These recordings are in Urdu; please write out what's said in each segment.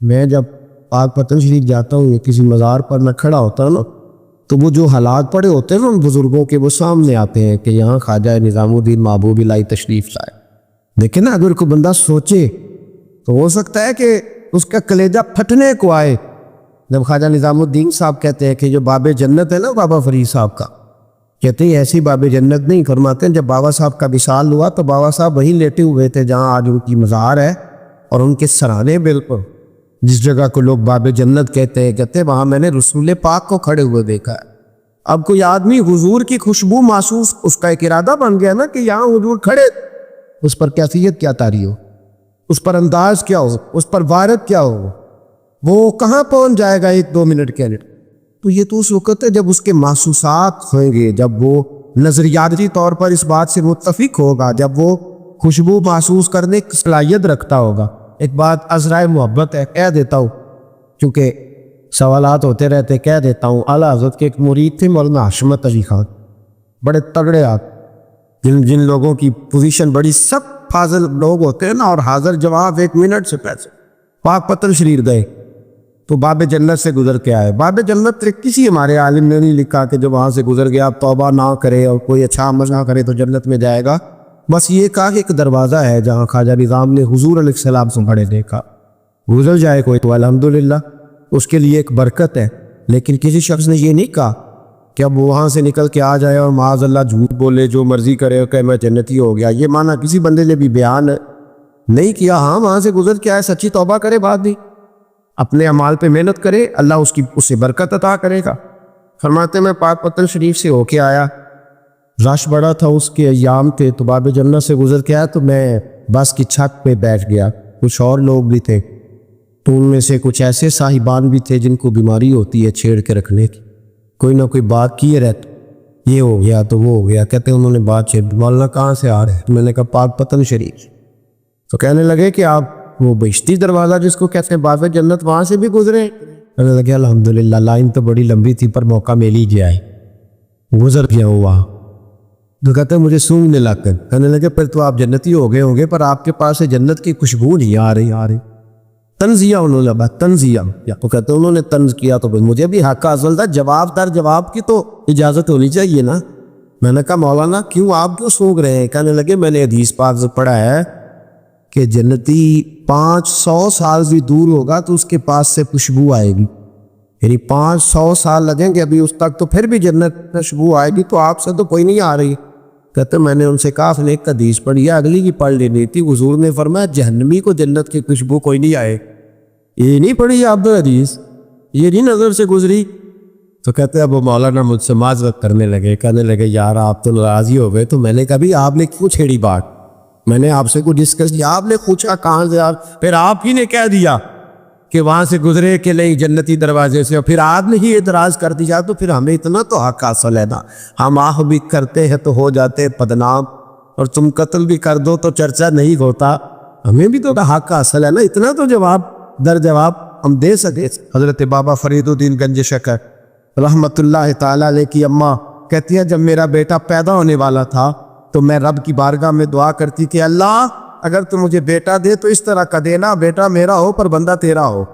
میں جب پاک پتن شریف جاتا ہوں یا کسی مزار پر میں کھڑا ہوتا ہوں نا، تو وہ جو حالات پڑے ہوتے ہیں نا ان بزرگوں کے، وہ سامنے آتے ہیں کہ یہاں خواجہ نظام الدین محبوبی لائی تشریف لائے۔ دیکھیں نا، اگر کوئی بندہ سوچے تو ہو سکتا ہے کہ اس کا کلیجہ پھٹنے کو آئے جب خواجہ نظام الدین صاحب کہتے ہیں کہ جو باب جنت ہے نا بابا فرید صاحب کا، کہتے ہیں ایسی باب جنت نہیں، فرماتے ہیں جب بابا صاحب کا وصال ہوا تو بابا صاحب وہیں لیٹے ہوئے تھے جہاں آج ان کی مزار ہے، اور ان کے سرانے بالکل جس جگہ کو لوگ باب جنت کہتے ہیں وہاں میں نے رسول پاک کو کھڑے ہوئے دیکھا ہے۔ اب کوئی آدمی حضور کی خوشبو محسوس، اس کا ایک ارادہ بن گیا نا کہ یہاں حضور کھڑے، اس پر کیفیت کیا طاری ہو، اس پر انداز کیا ہو، اس پر وارد کیا ہو، وہ کہاں پہنچ جائے گا ایک دو منٹ کے اندر۔ تو یہ تو اس وقت ہے جب اس کے محسوسات ہوئیں گے، جب وہ نظریاتی طور پر اس بات سے متفق ہوگا، جب وہ خوشبو محسوس کرنے کی صلاحیت رکھتا ہوگا۔ ایک بات عذرائے محبت ہے، کہہ دیتا ہوں چونکہ سوالات ہوتے رہتے، کہہ دیتا ہوں۔ اعلیٰ حضرت کے ایک مرید تھے مولانا حشمت علی خان، بڑے تگڑے جن لوگوں کی پوزیشن بڑی سب فاضل لوگ ہوتے ہیں نا، اور حاضر جواب ایک منٹ سے پیسے۔ پاک پتن شریف گئے تو باب جنت سے گزر کے آئے۔ باب جنت کسی ہمارے عالم نے نہیں لکھا کہ جو وہاں سے گزر گیا اب توبہ نہ کرے اور کوئی اچھا عمل نہ کرے تو جنت میں جائے گا، بس یہ کہا کہ ایک دروازہ ہے جہاں خواجہ نظام نے حضور علیہ السلام سے کھڑے دیکھا، گزر جائے کوئی تو الحمدللہ اس کے لیے ایک برکت ہے۔ لیکن کسی شخص نے یہ نہیں کہا کہ اب وہاں سے نکل کے آ جائے اور معاذ اللہ جھوٹ بولے، جو مرضی کرے اور کہ میں جنتی ہو گیا، یہ معنی کسی بندے نے بھی بیان نہیں کیا۔ ہاں وہاں سے گزر کے آئے، سچی توبہ کرے، بعد نہیں اپنے اعمال پہ محنت کرے، اللہ اسے برکت عطا کرے گا۔ فرماتے میں پاک پتن شریف سے ہو کے آیا، رش بڑا تھا، اس کے ایام تھے، تو باب جنت سے گزر کے آیا تو میں بس کی چھت پہ بیٹھ گیا۔ کچھ اور لوگ بھی تھے، تو ان میں سے کچھ ایسے صاحبان بھی تھے جن کو بیماری ہوتی ہے چھیڑ کے رکھنے کی، کوئی نہ کوئی بات کیے رہتے، یہ ہو گیا تو وہ ہو گیا، کہتے انہوں نے بات چھیڑ، مولانا کہاں سے آ رہے ہیں؟ میں نے کہا پاک پتن شریف۔ تو کہنے لگے کہ آپ وہ بہشتی دروازہ جس کو کہتے ہیں باب جنت، وہاں سے بھی گزرے؟ کہنے لگے الحمدللہ، لائن تو بڑی لمبی تھی پر موقع مل ہی گیا ہے، گزر گیا ہوا۔ تو کہتے ہیں مجھے سونگنے لگ کر، کہنے لگے پھر تو آپ جنتی ہو گئے ہوں گے، پر آپ کے پاس سے جنت کی خوشبو نہیں آ رہی۔ تنزیہ انہوں نے بات تنزیہ، تو کہتے ہیں انہوں نے طنز کیا تو مجھے بھی حق حاصل تھا، جواب در جواب کی تو اجازت ہونی چاہیے نا۔ میں نے کہا مولانا کیوں، آپ کیوں سونگ رہے ہیں؟ کہنے لگے میں نے حدیث پاک سے پڑھا ہے کہ جنتی 500 سال بھی دور ہوگا تو اس کے پاس سے خوشبو آئے گی، یعنی 500 سال لگیں گے ابھی اس تک، تو پھر بھی جنت خوشبو آئے گی، تو آپ سے تو کوئی نہیں آ رہی۔ کہتے میں نے ان سے کہا نے ایک حدیث پڑھی ہے، اگلی کی پڑھ لینی تھی، حضور نے فرمایا جہنمی کو جنت کی خوشبو کوئی نہیں آئے، یہ نہیں پڑھی آپ نے حدیث، یہ نہیں نظر سے گزری؟ تو کہتے ہیں اب وہ مولانا مجھ سے معذرت کرنے لگے، کہنے لگے یار آپ تو ناراضی ہو گئے۔ تو میں نے کہا بھی آپ نے کیوں چھیڑی بات؟ میں نے آپ سے کوئی ڈسکس کیا؟ آپ نے پوچھا کہاں سے، پھر آپ ہی نے کہہ دیا کہ وہاں سے گزرے کہ نہیں جنتی دروازے سے، اور پھر آپ نے ہی اعتراض کر دیا، تو پھر ہمیں اتنا تو حق حاصل ہے نا، ہم آہ بھی کرتے ہیں تو ہو جاتے بدنام، اور تم قتل بھی کر دو تو چرچا نہیں ہوتا، ہمیں بھی تو حق حاصل ہے نا، اتنا تو جواب در جواب ہم دے سکے۔ حضرت بابا فرید الدین گنج شکر رحمت اللہ تعالیٰ علیہ کی اماں کہتی ہیں جب میرا بیٹا پیدا ہونے والا تھا تو میں رب کی بارگاہ میں دعا کرتی کہ اللہ اگر تو مجھے بیٹا دے تو اس طرح کا دینا، بیٹا میرا ہو پر بندہ تیرا ہو،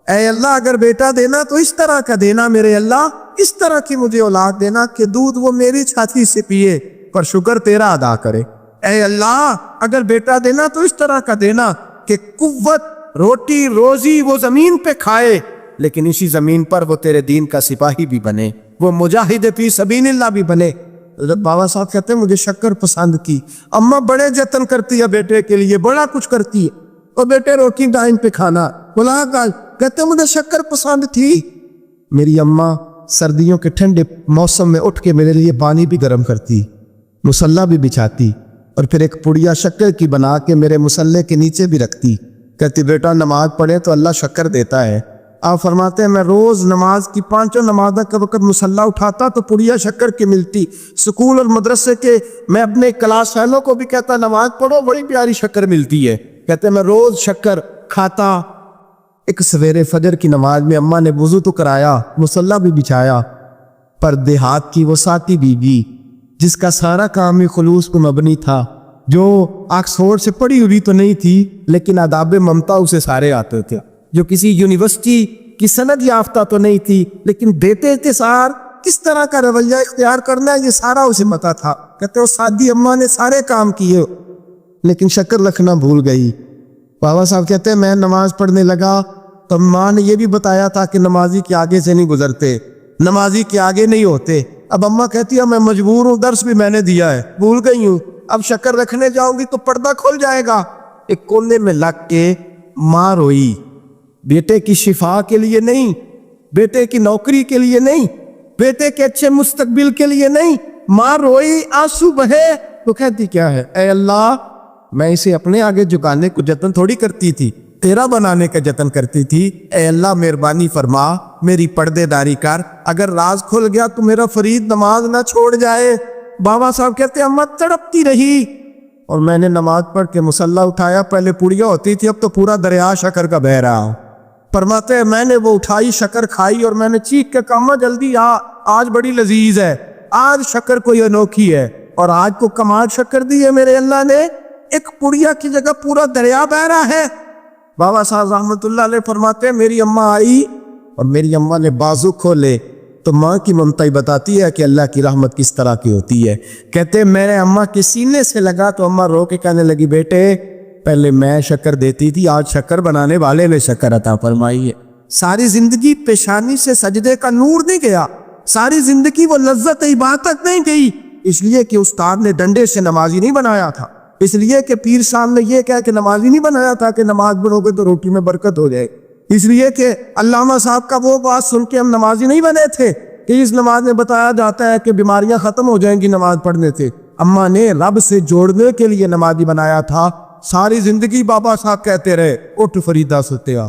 اے اللہ اگر بیٹا دینا تو اس طرح کا دینا، میرے اللہ اس طرح کی مجھے اولاد دینا کہ دودھ وہ میری چھاتی سے پیے پر شکر تیرا ادا کرے، اے اللہ اگر بیٹا دینا تو اس طرح کا دینا کہ قوت روٹی روزی وہ زمین پہ کھائے لیکن اسی زمین پر وہ تیرے دین کا سپاہی بھی بنے، وہ مجاہد فی سبیل اللہ بھی بنے۔ حضرت بابا صاحب کہتے ہیں مجھے شکر پسند کی، اماں بڑے جتن کرتی ہے بیٹے کے لیے، بڑا کچھ کرتی ہے، اور بیٹے روٹی ٹائم پہ کھانا بلا کہتے ہیں مجھے شکر پسند تھی۔ میری اماں سردیوں کے ٹھنڈے موسم میں اٹھ کے میرے لیے پانی بھی گرم کرتی، مصلی بھی بچھاتی، اور پھر ایک پڑیا شکر کی بنا کے میرے مصلی کے نیچے بھی رکھتی، کہتی بیٹا نماز پڑھے تو اللہ شکر دیتا ہے۔ آپ فرماتے ہیں میں روز نماز کی 5 نمازوں کا وقت مصلی اٹھاتا تو پڑیا شکر کی ملتی، سکول اور مدرسے کے میں اپنے کلاس فیلوں کو بھی کہتا نماز پڑھو بڑی پیاری شکر ملتی ہے، کہتے میں روز شکر کھاتا۔ ایک سویرے فجر کی نماز میں اماں نے وضو تو کرایا، مصلی بھی بچھایا، پر دیہات کی وہ ساتھی بیوی جس کا سارا کام ہی خلوص کو مبنی تھا، جو آکسفورڈ سے پڑھی ہوئی تو نہیں تھی لیکن آداب ممتا اسے سارے آتے تھے، جو کسی یونیورسٹی کی سند یافتہ تو نہیں تھی، لیکن بیٹے کے ساتھ کس طرح کا رویہ اختیار کرنا ہے یہ سارا اسے پتا تھا۔ کہتے وہ سادی اماں نے سارے کام کیے لیکن شکر رکھنا بھول گئی۔ بابا صاحب کہتے ہیں میں نماز پڑھنے لگا تو ماں نے یہ بھی بتایا تھا کہ نمازی کے آگے سے نہیں گزرتے، نمازی کے آگے نہیں ہوتے۔ اب اماں کہتی ہے میں مجبور ہوں، درس بھی میں نے دیا ہے، بھول گئی ہوں، اب شکر رکھنے جاؤں گی تو پردہ کھل جائے گا۔ ایک کونے میں لگ کے ماں روئی، بیٹے کی شفا کے لیے نہیں، بیٹے کی نوکری کے لیے نہیں، بیٹے کے اچھے مستقبل کے لیے نہیں، ماں روئی، آنسو بہے تو کہتی کیا ہے، اے اللہ میں اسے اپنے آگے جھکانے کو جتن تھوڑی کرتی تھی، تیرا بنانے کا جتن کرتی تھی۔ اے اللہ مہربانی فرما، میری پردے داری کر، اگر راز کھل گیا تو میرا فرید نماز نہ چھوڑ جائے۔ بابا صاحب کہتے ہیں اماں تڑپتی رہی اور میں نے نماز پڑھ کے مصلی اٹھایا، پہلے پوڑیاں ہوتی تھی اب تو پورا دریا شکر کا بہ رہا ہوں۔ فرماتے ہیں میں نے وہ اٹھائی، شکر کھائی اور میں نے چیخ کے کہا اماں جلدی آ، آج بڑی لذیذ ہے، آج شکر کوئی انوکھی ہے، اور آج کو کمال شکر دی ہے میرے اللہ نے، ایک پڑیا کی جگہ پورا دریا بہ رہا ہے۔ بابا صاحب رحمت اللہ علیہ فرماتے ہیں میری اماں آئی اور میری اماں نے بازو کھولے تو ماں کی ممتا ہی بتاتی ہے کہ اللہ کی رحمت کس طرح کی ہوتی ہے۔ کہتے ہیں میرے اماں کے سینے سے لگا تو اماں رو کے کہنے لگی بیٹے پہلے میں شکر دیتی تھی، آج شکر بنانے والے نے شکر عطا فرمائی ہے۔ ساری زندگی پیشانی سے سجدے کا نور نہیں گیا، ساری زندگی وہ لذت عبادت نہیں گئی، اس لیے کہ استاد نے ڈنڈے سے نمازی نہیں بنایا تھا، اس لیے کہ پیر صاحب نے یہ کہا کہ نمازی نہیں بنایا تھا کہ نماز پڑھو گے تو روٹی میں برکت ہو جائے، اس لیے کہ علامہ صاحب کا وہ بات سن کے ہم نمازی نہیں بنے تھے کہ اس نماز میں بتایا جاتا ہے کہ بیماریاں ختم ہو جائیں گی نماز پڑھنے سے۔ اماں نے رب سے جوڑنے کے لیے نمازی بنایا تھا۔ ساری زندگی بابا صاحب کہتے رہے اٹھ فریدا ستیا،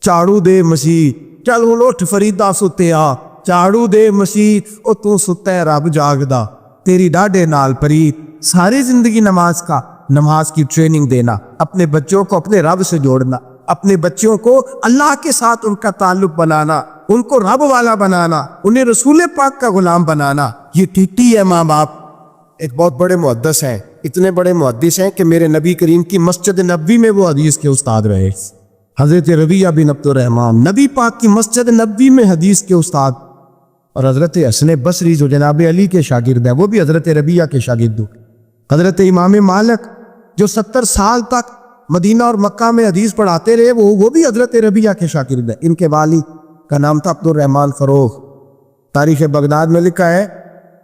چاڑو دے مسیح، چل ہن اٹھ فریدا ستیا، چاڑو دے مسیح، او تو ستا ہے رب جاگدا، تیری ڈاڈے نال پرید۔ ساری زندگی نماز کی ٹریننگ دینا، اپنے بچوں کو اپنے رب سے جوڑنا، اپنے بچوں کو اللہ کے ساتھ ان کا تعلق بنانا، ان کو رب والا بنانا، انہیں رسول پاک کا غلام بنانا، یہ ڈیوٹی ہے ماں باپ۔ ایک بہت بڑے محدث ہیں، اتنے بڑے محدث ہیں کہ میرے نبی کریم کی مسجد نبوی میں وہ حدیث کے استاد رہے، حضرت ربیعہ بن عبد الرحمن، نبی پاک کی مسجد نبوی میں حدیث کے استاد، اور حضرت حسن بصری جو جناب علی کے شاگرد ہیں وہ بھی حضرت ربیعہ کے شاگرد، حضرت امام مالک جو 70 سال تک مدینہ اور مکہ میں حدیث پڑھاتے رہے وہ بھی حضرت ربیعہ کے شاگرد ہیں۔ ان کے والد کا نام تھا عبد الرحمن فروغ۔ تاریخ بغداد میں لکھا ہے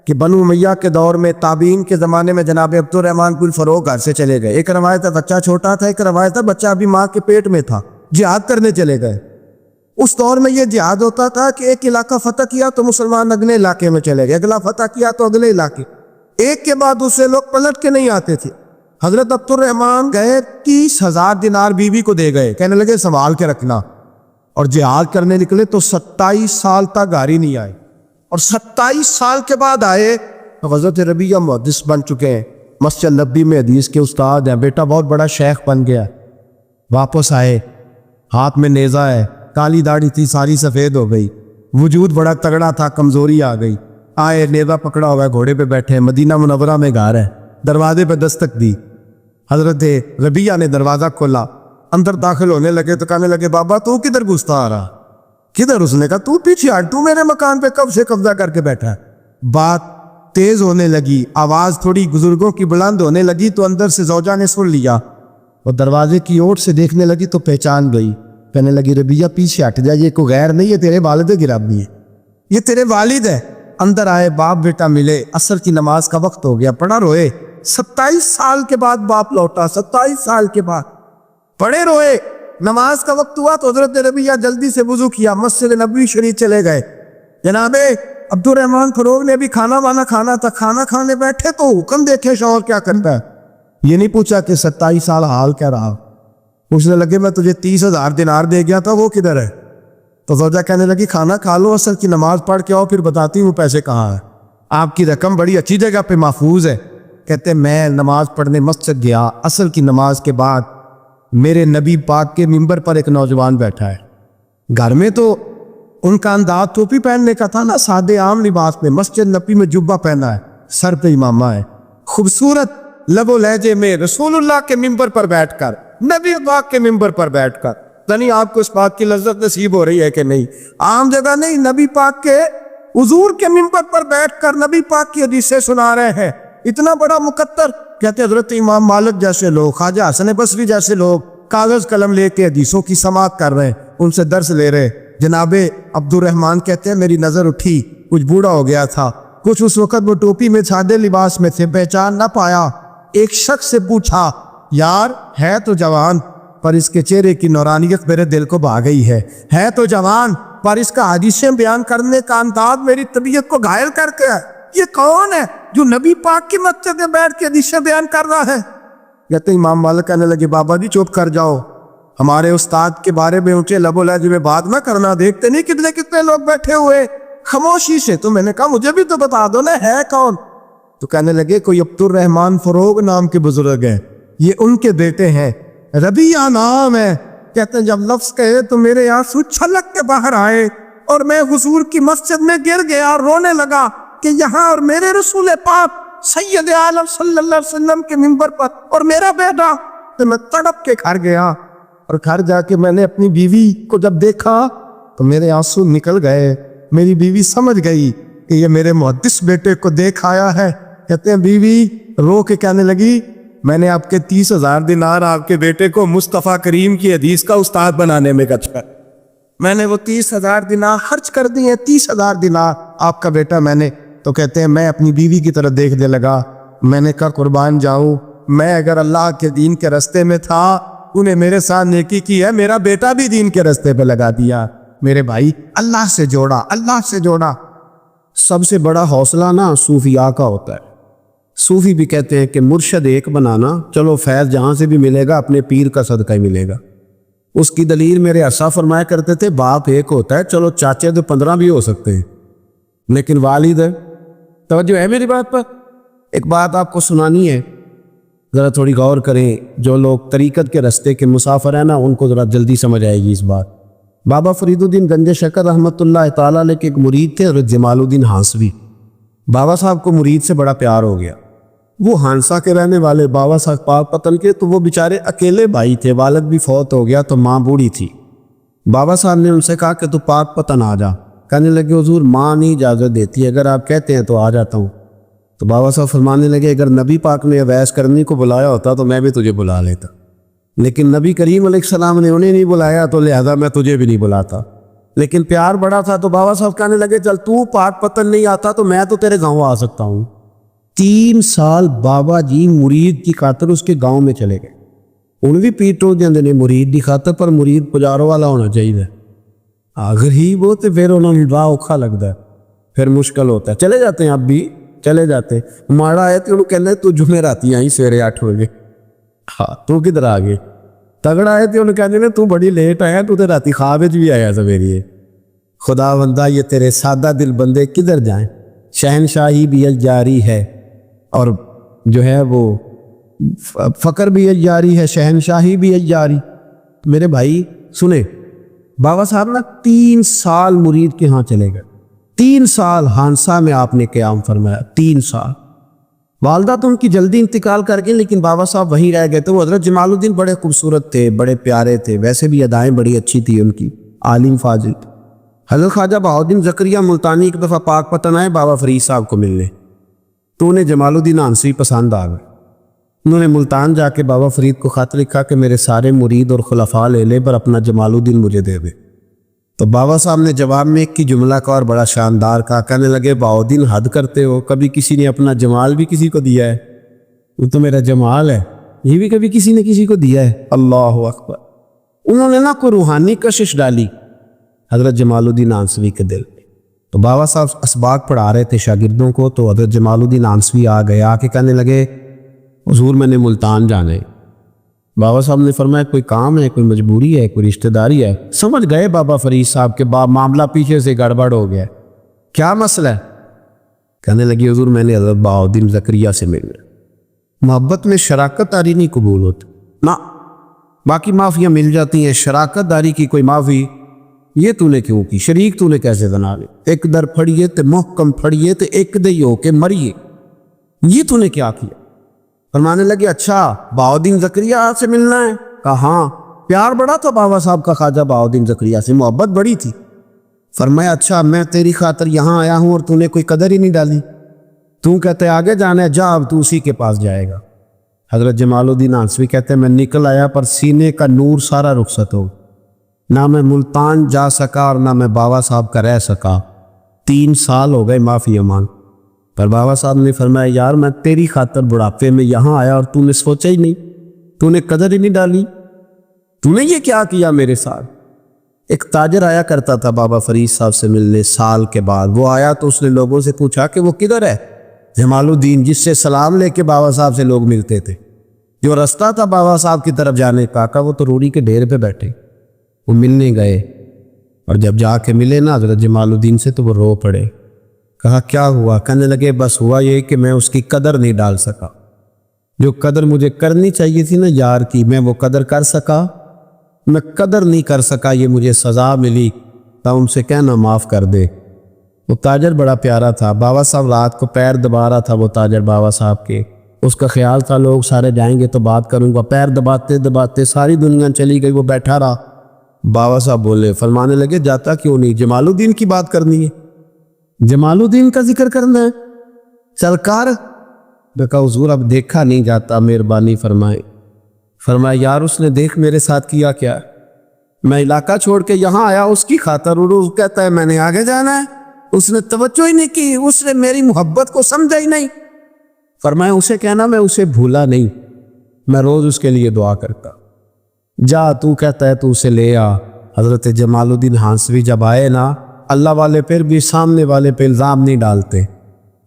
کہ بنو امیہ کے دور میں تابعین کے زمانے میں جناب عبد الرحمن بن فروغ گھر سے چلے گئے۔ ایک روایت ہے بچہ چھوٹا تھا، ایک روایت ہے بچہ ابھی ماں کے پیٹ میں تھا، جہاد کرنے چلے گئے۔ اس دور میں یہ جہاد ہوتا تھا کہ ایک علاقہ فتح کیا تو مسلمان اگلے علاقے میں چلے گئے، اگلا فتح کیا تو اگلے علاقے، ایک کے بعد دوسرے لوگ پلٹ کے نہیں آتے تھے۔ حضرت عبد الرحمن گئے 30,000 دینار بیوی کو دے گئے، کہنے لگے سنبھال کے رکھنا، اور جہاد کرنے نکلے تو 27 سال تک گھر ہی نہیں آئے، اور 27 سال کے بعد آئے تو حضرت ربیعہ محدث بن چکے ہیں، مسجد نبوی میں حدیث کے استاد ہیں، بیٹا بہت بڑا شیخ بن گیا۔ واپس آئے، ہاتھ میں نیزہ ہے، کالی داڑھی تھی ساری سفید ہو گئی، وجود بڑا تگڑا تھا، کمزوری آ گئی۔ آئے، نیزہ پکڑا ہوا ہے، گھوڑے پہ بیٹھے ہیں، مدینہ منورہ میں گھر ہے، دروازے پہ دستک دی، حضرت ربیعہ نے دروازہ کھولا، اندر داخل ہونے لگے تو کہنے لگے بابا تو کدھر گھستا آ رہا؟ کدھر؟ اس نے کہا تو پیچھے ہٹ، تو میرے مکان پہ کب سے قبضہ کر کے بیٹھا ہے۔ بات تیز ہونے لگی، آواز تھوڑی بزرگوں کی بلند ہونے لگی تو اندر سے زوجہ نے سن لیا، وہ دروازے کی اوٹ سے دیکھنے لگی تو پہچان گئی، کہنے لگی ربیعہ پیچھے ہٹ جا، یہ کوئی غیر نہیں ہے، تیرے والد گرامی ہے، یہ تیرے والد ہے۔ اندر آئے، باپ بیٹا ملے، عصر کی نماز کا وقت ہو گیا، پڑھا روئے۔ 27 سال کے بعد باپ لوٹا، 27 سال کے بعد پڑھے روئے۔ نماز کا وقت ہوا تو حضرت ربیعہ جلدی سے وضو کیا، مسجد نبوی شریف چلے گئے۔ جناب عبد الرحمن فروغ نے بھی کھانا وانا کھانا تھا، کھانا کھانے بیٹھے تو حکم دیکھے شوہر کیا کرتا ہے، یہ نہیں پوچھا کہ 27 سال حال کیا رہا۔ پوچھنے لگے میں تجھے 30,000 دینار دے گیا تھا، وہ کدھر ہے؟ تو زوجہ کہنے لگی کھانا کھا لو، عصر کی نماز پڑھ کے آؤ، پھر بتاتی ہوں پیسے کہاں ہیں، آپ کی رقم بڑی اچھی جگہ پہ محفوظ ہے۔ کہتے میں نماز پڑھنے مسجد گیا، عصر کی نماز کے بعد میرے نبی پاک کے ممبر پر ایک نوجوان بیٹھا ہے، گھر میں تو ان کا انداز ٹوپی پہننے کا تھا نا، سادے عام لباس میں، مسجد نبی میں جبہ پہنا ہے، سر پہ امامہ ہے، خوبصورت لب و لہجے میں رسول اللہ کے ممبر پر بیٹھ کر، نبی پاک کے ممبر پر بیٹھ کر پتہ نہیں آپ کو اس بات کی لذت نصیب ہو رہی ہے کہ نہیں. عام جگہ نہیں، نبی پاک کے حضور کے منبر پر بیٹھ کر نبی پاک کی حدیثیں سنا رہے ہیں. اتنا بڑا مقتر. کہتے حضرت امام مالک جیسے لوگ، خواجہ حسن بصری جیسے لوگ کاغذ قلم لے کے حدیثوں کی سماعت کر رہے ہیں، ان سے درس لے رہے. جناب عبد الرحمن کہتے ہیں میری نظر اٹھی، کچھ بوڑھا ہو گیا تھا، کچھ اس وقت وہ ٹوپی میں سادے لباس میں تھے، پہچان نہ پایا. ایک شخص سے پوچھا یار ہے تو جوان پر اس کے چہرے کی نورانیت میرے دل کو بھا گئی ہے تو جوان پر اس کا حدیثیں بیان کرنے کا انداز میری طبیعت کو گھائل کر کے ہے. یہ کون ہے جو نبی پاک کی مسجد میں بیٹھ کے حدیثیں بیان کر رہا ہے؟ کہتے امام مالک کہنے لگے بابا جی چپ کر جاؤ، ہمارے استاد کے بارے میں اونچے لب و لہجے میں بات نہ کرنا، دیکھتے نہیں کتنے کتنے لوگ بیٹھے ہوئے خاموشی سے. تو میں نے کہا مجھے بھی تو بتا دو نا ہے کون. تو کہنے لگے کوئی عبد الرحمن فروغ نام کے بزرگ ہیں، یہ ان کے بیٹے ہیں، ربیعہ نام ہے. کہتے ہیں جب لفظ کہے تو میرے آنسو چھلک کے باہر آئے اور میں حضور کی مسجد میں گر گیا اور رونے لگا کہ یہاں اور میرے رسول پاک سید عالم صلی اللہ علیہ وسلم کے منبر پر اور میرا بیٹا. تو میں تڑپ کے گھر گیا اور گھر جا کے میں نے اپنی بیوی کو جب دیکھا تو میرے آنسو نکل گئے. میری بیوی سمجھ گئی کہ یہ میرے محدث بیٹے کو دیکھ آیا ہے. کہتے ہیں بیوی رو کے کہنے لگی میں نے آپ کے 30,000 دینار آپ کے بیٹے کو مصطفیٰ کریم کی حدیث کا استاد بنانے میں خرچ کر، میں نے وہ 30,000 دینار خرچ کر دیے. 30,000 دینار آپ کا بیٹا میں نے. تو کہتے ہیں میں اپنی بیوی کی طرف دیکھنے لگا، میں نے کہا قربان جاؤں، میں اگر اللہ کے دین کے رستے میں تھا انہیں میرے ساتھ نیکی کی ہے، میرا بیٹا بھی دین کے رستے پہ لگا دیا. میرے بھائی اللہ سے جوڑا، اللہ سے جوڑا. سب سے بڑا حوصلہ نا صوفیاء کا ہوتا ہے. صوفی بھی کہتے ہیں کہ مرشد ایک بنانا، چلو فیض جہاں سے بھی ملے گا اپنے پیر کا صدقہ ہی ملے گا. اس کی دلیل میرے عرصہ فرمایا کرتے تھے باپ ایک ہوتا ہے، چلو چاچے تو 15 بھی ہو سکتے ہیں لیکن والد ہے. توجہ ہے میری بات پر؟ ایک بات آپ کو سنانی ہے، ذرا تھوڑی غور کریں. جو لوگ طریقت کے رستے کے مسافر ہیں نا ان کو ذرا جلدی سمجھ آئے گی اس بات. بابا فرید الدین گنج شکر رحمۃ اللہ تعالیٰ علیہ کے ایک مرید تھے حضرت جمال الدین ہانسوی. بابا صاحب کو مرید سے بڑا پیار ہو گیا. وہ ہانسا کے رہنے والے بابا صاحب پاک پتن کے، تو وہ بیچارے اکیلے بھائی تھے، والد بھی فوت ہو گیا تو ماں بوڑھی تھی. بابا صاحب نے ان سے کہا کہ تو پاک پتن آ جا. کہنے لگے حضور ماں نہیں اجازت دیتی، اگر آپ کہتے ہیں تو آ جاتا ہوں. تو بابا صاحب فرمانے لگے اگر نبی پاک نے اویس کرنی کو بلایا ہوتا تو میں بھی تجھے بلا لیتا، لیکن نبی کریم علیہ السلام نے انہیں نہیں بلایا تو لہذا میں تجھے بھی نہیں بلاتا. لیکن پیار بڑا تھا تو بابا صاحب کہنے لگے چل تو پاک پتن نہیں آتا تو میں تو تیرے گاؤں آ سکتا ہوں. 3 سال بابا جی مرید کی خاطر اس کے گاؤں میں چلے گئے. ان بھی پیٹو دیندے نے مرید کی خاطر، پر مرید پجاروں والا ہونا چاہیے. اگر ہی وہ تو پھر انہوں نے راہ اوکھا لگتا ہے، پھر مشکل ہوتا ہے. چلے جاتے ہیں اب بھی چلے جاتے. ماڑا آئے تو انہوں کہنے تو جمعراتی آئی سویرے 8 بجے. ہاں تو کدھر آ گئے. تگڑا آئے تو انہوں کہنے تو بڑی لیٹ آیا، تو راتی خواب بھی آیا سویرے. خدا بندہ یہ تیرے سادہ دل بندے کدھر جائیں. شہنشاہی بھی جاری ہے اور جو ہے وہ فقر بھی جاری ہے، شہنشاہی بھی جاری. میرے بھائی سنیں، بابا صاحب نا 3 سال مرید کے ہاں چلے گئے. 3 سال ہانسا میں آپ نے قیام فرمایا. 3 سال. والدہ تو ان کی جلدی انتقال کر گئی لیکن بابا صاحب وہیں رہ گئے. تو وہ حضرت جمال الدین بڑے خوبصورت تھے، بڑے پیارے تھے، ویسے بھی ادائیں بڑی اچھی تھی ان کی، عالم فاضل. حضرت خواجہ بہاؤالدین زکریا ملتانی ایک دفعہ پاک پتن آئے بابا فرید صاحب کو ملنے. تو انہیں جمال الدین ہانسوی پسند آ گئے. انہوں نے ملتان جا کے بابا فرید کو خط لکھا کہ میرے سارے مرید اور خلفاء لے لے پر اپنا جمال الدین مجھے دے دے. تو بابا صاحب نے جواب میں ایک کی جملہ کا اور بڑا شاندار کہا. کہنے لگے بہاؤالدین حد کرتے ہو، کبھی کسی نے اپنا جمال بھی کسی کو دیا ہے؟ وہ تو میرا جمال ہے، یہ بھی کبھی کسی نے کسی کو دیا ہے؟ اللہ اکبر. انہوں نے نا کوئی روحانی کشش ڈالی حضرت جمال الدین ہانسوی کے دل میں. تو بابا صاحب اسباق پڑھا رہے تھے شاگردوں کو، تو حضرت جمال الدین ہانسوی آ گئے. آ کے کہنے لگے حضور میں نے ملتان جانا ہے. بابا صاحب نے فرمایا کوئی کام ہے، کوئی مجبوری ہے، کوئی رشتہ داری ہے؟ سمجھ گئے بابا فرید صاحب کے معاملہ پیچھے سے گڑبڑ ہو گیا. کیا مسئلہ ہے؟ کہنے لگی حضور میں نے حضرت بہاؤالدین زکریا سے ملنا. محبت میں شراکت داری نہیں قبول ہوتی نا، باقی معافیاں مل جاتی ہیں، شراکت داری کی کوئی معافی یہ تو نے کیوں کی؟ شریک تو نے کیسے بنا لے؟ ایک در پھڑیے تے محکم پھڑیے تے ایک دئی ہو کے مریے، یہ تو نے کیا کیا؟ فرمانے لگے اچھا بہاؤالدین زکریا سے ملنا ہے؟ کہا ہاں. پیار بڑا تھا بابا صاحب کا خواجہ بہاؤدین زکریا سے، محبت بڑی تھی۔ فرمایا اچھا میں تیری خاطر یہاں آیا ہوں اور تو نے کوئی قدر ہی نہیں ڈالی، تو کہتے آگے جانا ہے، جا اب تو اسی کے پاس جائے گا۔ حضرت جمال الدین آنسوی کہتے ہیں میں نکل آیا پر سینے کا نور سارا رخصت ہو، نہ میں ملتان جا سکا اور نہ میں بابا صاحب کا رہ سکا۔ 3 سال ہو گئے معافی امان، پر بابا صاحب نے فرمایا یار میں تیری خاطر بڑھاپے میں یہاں آیا اور تو نے سوچا ہی نہیں، تو نے قدر ہی نہیں ڈالی، تو نے یہ کیا کیا میرے ساتھ۔ ایک تاجر آیا کرتا تھا بابا فرید صاحب سے ملنے سال کے بعد، وہ آیا تو اس نے لوگوں سے پوچھا کہ وہ کدھر ہے؟ جمال الدین جس سے سلام لے کے بابا صاحب سے لوگ ملتے تھے، جو رستہ تھا بابا صاحب کی طرف جانے کا، کہا وہ تو روڑی کے ڈھیر پہ بیٹھے۔ وہ ملنے گئے اور جب جا کے ملے نا حضرت جمال الدین سے تو وہ رو پڑے۔ کہا کیا ہوا؟ کہنے لگے بس ہوا یہ کہ میں اس کی قدر نہیں ڈال سکا، جو قدر مجھے کرنی چاہیے تھی نا یار کی، میں وہ قدر کر سکا، میں قدر نہیں کر سکا، یہ مجھے سزا ملی، تو ان سے کہنا معاف کر دے۔ وہ تاجر بڑا پیارا تھا، بابا صاحب رات کو پیر دبا رہا تھا وہ تاجر بابا صاحب کے، اس کا خیال تھا لوگ سارے جائیں گے تو بات کروں گا، پیر دباتے دباتے ساری دنیا چلی گئی، وہ بیٹھا رہا۔ بابا صاحب بولے، فرمانے لگے جاتا کیوں نہیں؟ جمال الدین کی بات کرنی ہے، جمال الدین کا ذکر کرنا ہے، چل کر۔ کہا حضور اب دیکھا نہیں جاتا، مہربانی فرمائے۔ فرمایا یار اس نے دیکھ میرے ساتھ کیا کیا، میں علاقہ چھوڑ کے یہاں آیا اس کی خاطر، اور کہتا ہے میں نے آگے جانا ہے، اس نے توجہ ہی نہیں کی، اس نے میری محبت کو سمجھا ہی نہیں۔ فرمایا اسے کہنا میں اسے بھولا نہیں، میں روز اس کے لیے دعا کرتا، جا تو کہتا ہے تو اسے لے آ۔ حضرت جمال الدین ہانسوی جب آئے نا، اللہ والے پھر بھی سامنے والے پہ الزام نہیں ڈالتے،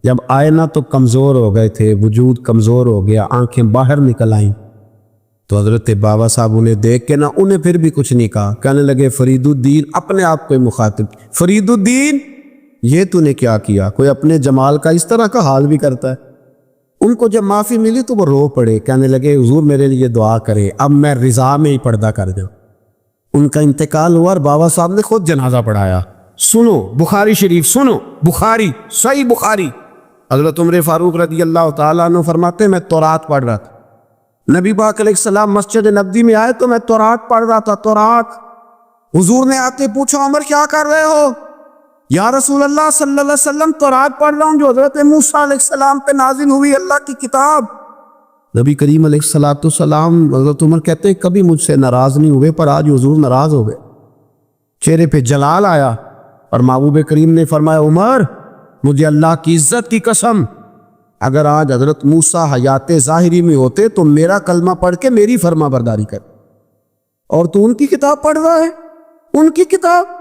جب آئے نا تو کمزور ہو گئے تھے، وجود کمزور ہو گیا، آنکھیں باہر نکل آئیں، تو حضرت بابا صاحب انہیں دیکھ کے نا انہیں پھر بھی کچھ نہیں کہا، کہنے لگے فرید الدین، اپنے آپ کو مخاطب، فرید الدین یہ تو نے کیا کیا؟ کوئی اپنے جمال کا اس طرح کا حال بھی کرتا ہے۔ ان کو جب معافی ملی تو وہ رو پڑے، کہنے لگے حضور میرے لیے دعا کرے، اب میں رضا میں ہی پردہ کر جاؤں۔ ان کا انتقال ہوا اور بابا صاحب نے خود جنازہ پڑھایا۔ سنو بخاری شریف، سنو بخاری، صحیح بخاری، حضرت عمر فاروق رضی اللہ تعالیٰ عنہ فرماتے ہیں میں تورات پڑھ رہا تھا، نبی پاک علیہ السلام مسجد نبوی میں آئے تو میں تورات پڑھ رہا تھا، تورات۔ حضور نے آتے پوچھا عمر کیا کر رہے ہو؟ یا رسول اللہ صلی اللہ علیہ وسلم تورات پڑھ رہا ہوں جو حضرت موسیٰ علیہ السلام پہ نازل ہوئی اللہ کی کتاب۔ نبی کریم علیہ السلام حضرت عمر کہتے ہیں کبھی مجھ سے ناراض نہیں ہوئے، پر آج حضور ناراض ہو گئے، چہرے پہ جلال آیا، اور محبوب کریم نے فرمایا عمر مجھے اللہ کی عزت کی قسم، اگر آج حضرت موسیٰ حیات ظاہری میں ہوتے تو میرا کلمہ پڑھ کے میری فرما برداری کر، اور تو ان کی کتاب پڑھ رہا ہے، ان کی کتاب۔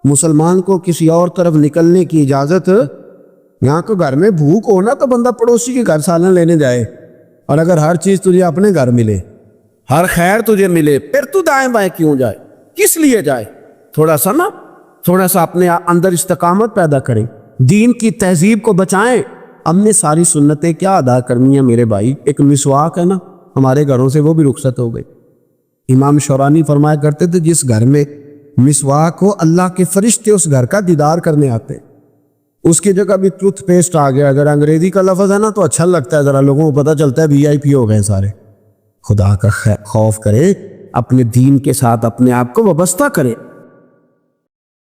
مسلمان کو کسی اور طرف نکلنے کی اجازت، یہاں کو گھر میں بھوک ہو نا تو بندہ پڑوسی کے گھر سالن لینے جائے، اور اگر ہر چیز تجھے اپنے گھر ملے، ہر خیر تجھے ملے، پھر تو دائیں بائیں کیوں جائے؟ کس لیے جائے؟ تھوڑا سا اپنے اندر استقامت پیدا کریں، دین کی تہذیب کو بچائیں۔ ہم نے ساری سنتیں کیا ادا کرنی ہیں میرے بھائی؟ ایک مسواک ہے نا ہمارے گھروں سے، وہ بھی رخصت ہو گئی۔ امام شورانی فرمایا کرتے تھے جس گھر میں مسواک ہو اللہ کے فرشتے اس گھر کا دیدار کرنے آتے۔ اس کی جگہ بھی ٹوتھ پیسٹ آ گیا، اگر انگریزی کا لفظ ہے نا تو اچھا لگتا ہے، ذرا لوگوں کو پتہ چلتا ہے VIP ہو گئے سارے۔ خدا کا خوف کرے، اپنے دین کے ساتھ اپنے آپ کو وابستہ کرے۔